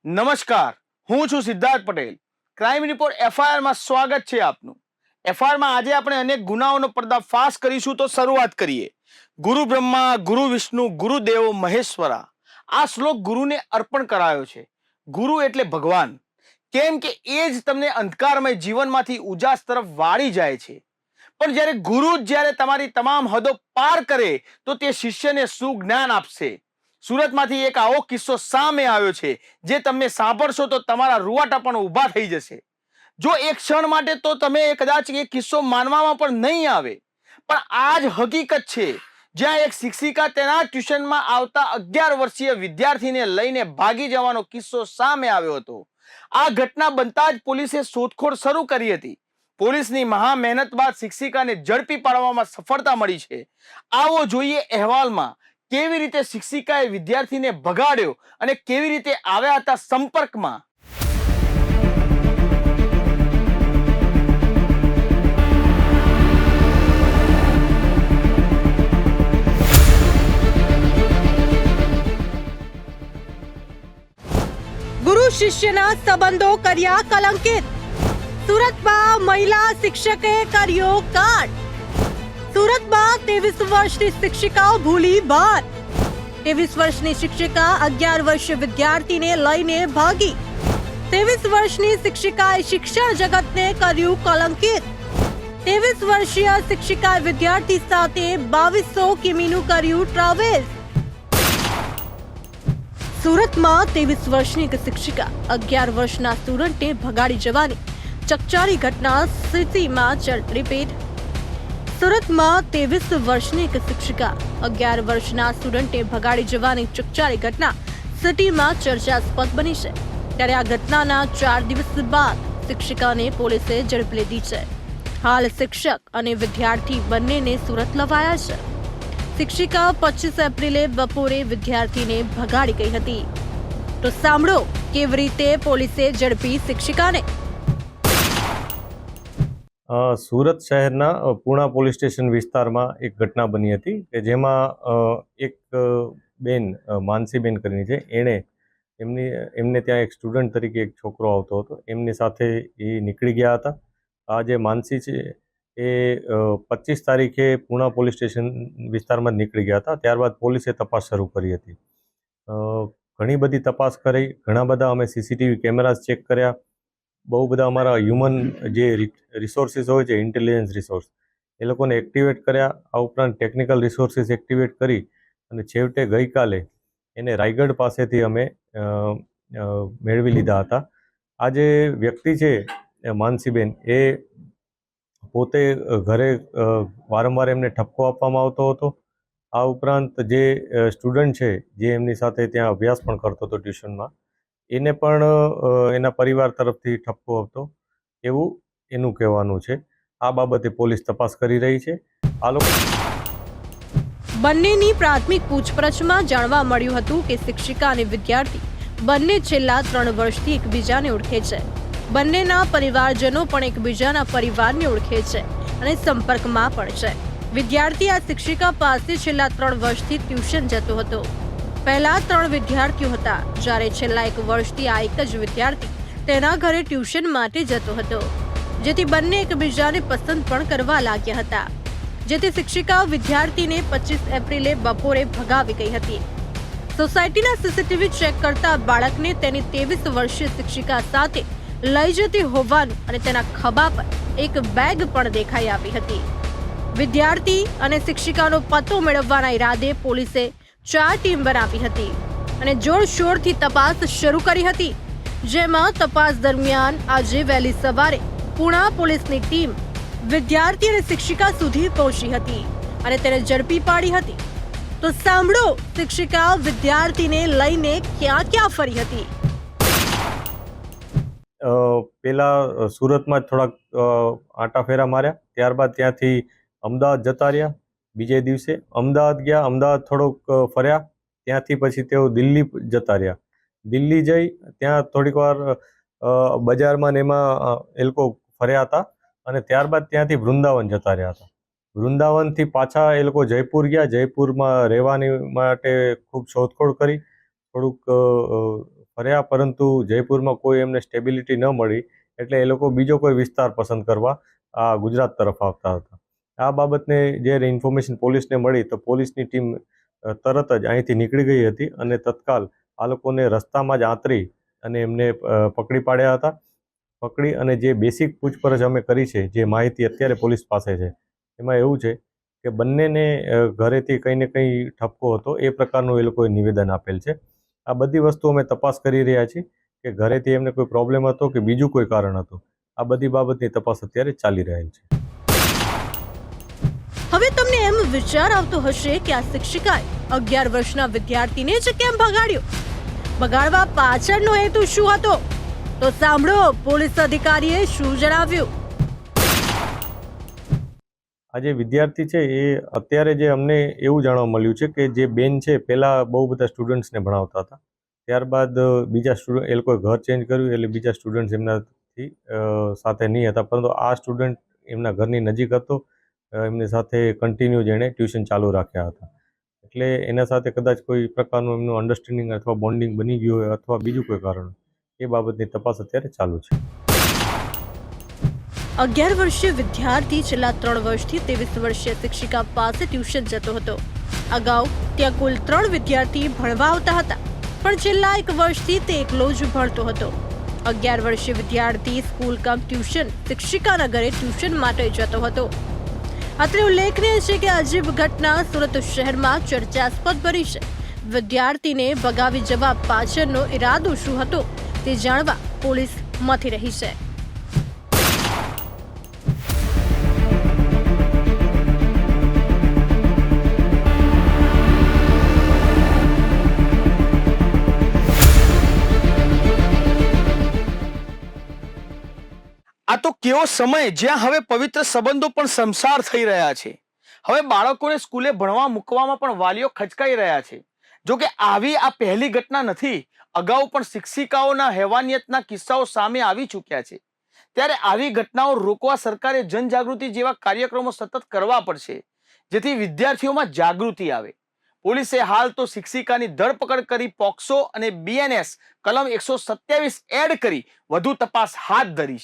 નમસ્કાર, હું છું Siddharth Patel. Crime report FIR માં સ્વાગત છે આપનું. એફઆઈઆર માં આજે આપણે અનેક ગુનાઓનો પર્દાફાશ કરીશું, તો શરૂઆત કરીએ. ગુરુ બ્રહ્મા, ગુરુ વિષ્ણુ, ગુરુદેવો મહેશ્વરા. આ શ્લોક ગુરુને અર્પણ કરાયો છે. ગુરુ એટલે ભગવાન, કેમ કે એ જ તમને અંધકારમય જીવનમાંથી ઉજાસ તરફ વાળી જાય છે. પણ જ્યારે ગુરુ જ્યારે તમારી તમામ હદો પાર કરે તો તે શિષ્યને સુજ્ઞાન આપશે. સુરતમાંથી એક આવો કિસ્સો સામે આવ્યો છે જે તમે સાંભળશો તો તમારા રૂવાટા પણ ઊભા થઈ જશે. જો એક ક્ષણ માટે તો તમે કદાચ એ કિસ્સો માનવામાં પણ નહીં આવે, પણ આ જ હકીકત છે. જ્યાં એક શિક્ષિકા તેના ટ્યુશનમાં આવતા 11 વર્ષીય વિદ્યાર્થીને લઈને ભાગી જવાનો કિસ્સો સામે આવ્યો હતો. આ ઘટના બનતા જ પોલીસે શોધખોળ શરૂ કરી હતી. પોલીસની મહા મહેનત બાદ શિક્ષિકાને ઝડપી પાડવામાં સફળતા મળી છે. આવો જોઈએ અહેવાલમાં કેવી રીતે શિક્ષિકાએ વિદ્યાર્થીને ભગાડ્યો અને કેવી રીતે આવ્યા હતા સંપર્કમાં. ગુરુ શિષ્યના સંબંધો કર્યા કલંકિત. સુરતમાં મહિલા શિક્ષકે કર્યો કાંડ. સુરતમાં 23 વર્ષની શિક્ષિકાઓ ભૂલી બાર. 23 વર્ષની શિક્ષિકા 11 વર્ષીય વિદ્યાર્થીને લઈને ભાગી. 23 વર્ષની શિક્ષિકાએ શિક્ષણ જગતને કર્યું કલંકિત. 23 વર્ષીય શિક્ષિકાએ વિદ્યાર્થી સાથે 2200 કિમીનું કર્યું ટ્રાવેલ. સુરતમાં 23 વર્ષની એક શિક્ષિકા 11 વર્ષના સ્ટુડન્ટને ભગાડી જવાની ચકચારી ઘટના સિટીમાં ચર્ચિત. સુરતમાં 23 વર્ષની એક શિક્ષિકા 11 વર્ષના સ્ટુડન્ટને ભગાડી જવાની ચકચારી ઘટના સિટીમાં ચર્ચાસ્પદ બની છે. ત્યારે આ ઘટનાના 4 દિવસ બાદ શિક્ષિકાને પોલીસે ઝડપી લીધી છે. હાલ શિક્ષક અને વિદ્યાર્થી બંનેને સુરત લવાયા છે. શિક્ષિકા 25 એપ્રિલે બપોરે વિદ્યાર્થીને ભગાડી ગઈ હતી. તો સાંભળો કેવી રીતે પોલીસે ઝડપી શિક્ષિકાને. સુરત શહેરના પૂણા પોલીસ સ્ટેશન વિસ્તારમાં એક ઘટના બની હતી કે જેમાં એક બેન માનસીબેન કરીને છે, એમને ત્યાં એક સ્ટુડન્ટ તરીકે એક છોકરો આવતો હતો. એમની સાથે એ નીકળી ગયા હતા. આ જે માનસી છે એ 25 તારીખે પૂણા પોલીસ સ્ટેશન વિસ્તારમાં નીકળી ગયા હતા. ત્યારબાદ પોલીસે તપાસ શરૂ કરી હતી. ઘણી બધી તપાસ કરી, ઘણા બધા અમે સીસીટીવી કેમેરાઝ ચેક કર્યા, બહુ બધા અમારા હ્યુમન જે રિસોર્સિસ હોય છે, ઇન્ટેલિજન્સ રિસોર્સ, એ લોકોને એક્ટિવેટ કર્યા. આ ઉપરાંત ટેકનિકલ રિસોર્સિસ એક્ટિવેટ કરી અને છેવટે ગઈકાલે એને રાયગઢ પાસેથી અમે મેળવી લીધા હતા. આ જે વ્યક્તિ છે માનસીબેન, એ પોતે ઘરે વારંવાર એમને ઠપકો આપવામાં આવતો હતો. આ ઉપરાંત જે સ્ટુડન્ટ છે જે એમની સાથે ત્યાં અભ્યાસ પણ કરતો હતો ટ્યુશનમાં, એને પણ એના પરિવાર તરફથી ઠપકો આપતો એવું એનું કહેવાનું છે. આ બાબતે પોલીસ તપાસ કરી રહી છે. આ લોકો બંનેની પ્રાથમિક પૂછપરછમાં જાણવા મળ્યું હતું કે શિક્ષિકા અને વિદ્યાર્થી બંને છેલ્લા 3 વર્ષથી એકબીજાને ઓળખે છે. બંનેના પરિવારજનો પણ એકબીજાના પરિવારને ઓળખે છે અને સંપર્કમાં પણ છે. વિદ્યાર્થી આ શિક્ષિકા પાસે છેલ્લા 3 વર્ષથી ટ્યુશન જતો હતો. પહેલા 3 વિદ્યાર્થીઓ હતા, જ્યારે છેલ્લા 1 વર્ષથી આ એક જ વિદ્યાર્થી તેના ઘરે ટ્યુશન માટે જતો હતો, જેથી બંને એકબીજાને પસંદ પણ કરવા લાગ્યા હતા. જેથી શિક્ષિકા વિદ્યાર્થીને 25 એપ્રિલે બપોરે ભગાવી ગઈ હતી. સોસાયટીના સીસીટીવી ચેક કરતા બાળકને તેની 23 વર્ષીય શિક્ષિકા સાથે લઈ જતી હોવાનું અને તેના ખભા પર એક બેગ પણ દેખાઈ આવી હતી. વિદ્યાર્થી અને શિક્ષિકાનો પતો મેળવવાના ઈરાદે પોલીસે 4 ટીમ બનાવી હતી અને જોરશોરથી તપાસ શરૂ કરી હતી. જેમાં તપાસ દરમિયાન આજે વહેલી સવારે પૂણા પોલીસની ટીમ વિદ્યાર્થી અને શિક્ષિકા સુધી પહોંચી હતી અને તેને ઝડપી પાડી હતી. તો સાંભળો શિક્ષિકા વિદ્યાર્થીને લઈને ક્યાં ક્યાં ફરી હતી. પહેલા સુરતમાં જ થોડાક આંટા ફેરા માર્યા, ત્યારબાદ ત્યાંથી અમદાવાદ જતા રહ્યા. બીજે દિવસે અમદાવાદ ગયા, અમદાવાદ થોડોક ફર્યા, ત્યાંથી પછી તેઓ દિલ્હી જતા રહ્યા. દિલ્હી જઈ ત્યાં થોડીક વાર બજારમાં ને એમાં એ લોકો ફર્યા હતા અને ત્યારબાદ ત્યાંથી વૃંદાવન જતા રહ્યા હતા. વૃંદાવનથી પાછા એ લોકો જયપુર ગયા. જયપુરમાં રહેવાની માટે ખૂબ શોધખોળ કરી, થોડુંક ફર્યા, પરંતુ જયપુરમાં કોઈ એમને સ્ટેબિલિટી ન મળી એટલે એ લોકો બીજો કોઈ વિસ્તાર પસંદ કરવા આ ગુજરાત તરફ આવતા હતા. આ બાબતને જ્યારે ઇન્ફોર્મેશન પોલીસને મળી તો પોલીસની ટીમ તરત જ અહીંથી નીકળી ગઈ હતી અને તત્કાલ આ લોકોને રસ્તામાં જ આંતરી અને એમને પકડી પાડ્યા હતા. પકડી અને જે બેસિક પૂછપરછ અમે કરી છે, જે માહિતી અત્યારે પોલીસ પાસે છે, એમાં એવું છે કે બંનેને ઘરેથી કંઈ ને કંઈ ઠપકો હતો એ પ્રકારનું એ લોકોએ નિવેદન આપેલ છે. આ બધી વસ્તુ અમે તપાસ કરી રહ્યા છીએ કે ઘરેથી એમને કોઈ પ્રોબ્લેમ હતો કે બીજું કોઈ કારણ હતું. આ બધી બાબતની તપાસ અત્યારે ચાલી રહેલ છે. હવે તમને એમ વિચાર આવતો હશે કે આ શિક્ષિકાએ 11 વર્ષના વિદ્યાર્થીને જ કેમ ભગાડ્યો? ભગાડવા પાછળનો હેતુ શું હતો? તો સાંભળો પોલીસ અધિકારીએ શું જણાવ્યું. આ જે વિદ્યાર્થી છે એ અત્યારે જે અમને એવું જાણવા મળ્યું છે કે જે બેન છે પહેલાં બહુ બધા સ્ટુડન્ટ્સને ભણાવતા હતા, ત્યારબાદ બીજા સ્ટુડન્ટ એ લોકોએ ઘર ચેન્જ કર્યું એટલે બીજા સ્ટુડન્ટ્સ એમનાથી સાથે નહીં હતા, પરંતુ આ સ્ટુડન્ટ એમના ઘરની નજીક હતો, એમની સાથે કન્ટિન્યુ જેણે ટ્યુશન ચાલુ રાખ્યા હતા. એટલે એના સાથે કદાચ કોઈ પ્રકારનું એમનું અન્ડરસ્ટેન્ડિંગ અથવા બોન્ડિંગ બની ગયું હોય અથવા બીજું કોઈ કારણ, એ બાબતની તપાસ અત્યારે ચાલુ છે. 11 વર્ષીય વિદ્યાર્થી છેલ્લા 3 વર્ષથી 23 વર્ષીય શિક્ષિકા પાસે ટ્યુશન જતો હતો. અગાઉ ત્યાં કુલ 3 વિદ્યાર્થી ભણવા આવતા હતા, પણ છેલ્લા 1 વર્ષથી તે એકલો જ ભણતો હતો. 11 વર્ષીય વિદ્યાર્થી સ્કૂલ કમ ટ્યુશન શિક્ષિકાના ઘરે ટ્યુશન માટે જતો હતો. અત્રે ઉલ્લેખનીય છે કે અજીબ ઘટના સુરત શહેરમાં ચર્ચાસ્પદ બની છે. વિદ્યાર્થીને ભગાવી જવા પાછળનો ઈરાદો શું હતો તે જાણવા પોલીસ મથી રહી છે. આ તો કેવો સમય જ્યાં હવે પવિત્ર સંબંધો પણ સંસાર થઈ રહ્યા છે. હવે બાળકોને સ્કૂલે ભણવા મૂકવામાં પણ વાલીઓ ખચકાઈ રહ્યા છે. જો કે આવી આ પહેલી ઘટના નથી. અગાઉ પણ શિક્ષિકાઓના હેવાનિયતના કિસ્સાઓ સામે આવી ચૂક્યા છે. ત્યારે આવી ઘટનાઓ રોકવા સરકારે જનજાગૃતિ જેવા કાર્યક્રમો સતત કરવા પડશે, જેથી વિદ્યાર્થીઓમાં જાગૃતિ આવે. પોલીસે હાલ તો શિક્ષિકાની ધરપકડ કરી પોક્સો અને BNS કલમ 127 એડ કરી વધુ તપાસ હાથ ધરી છે.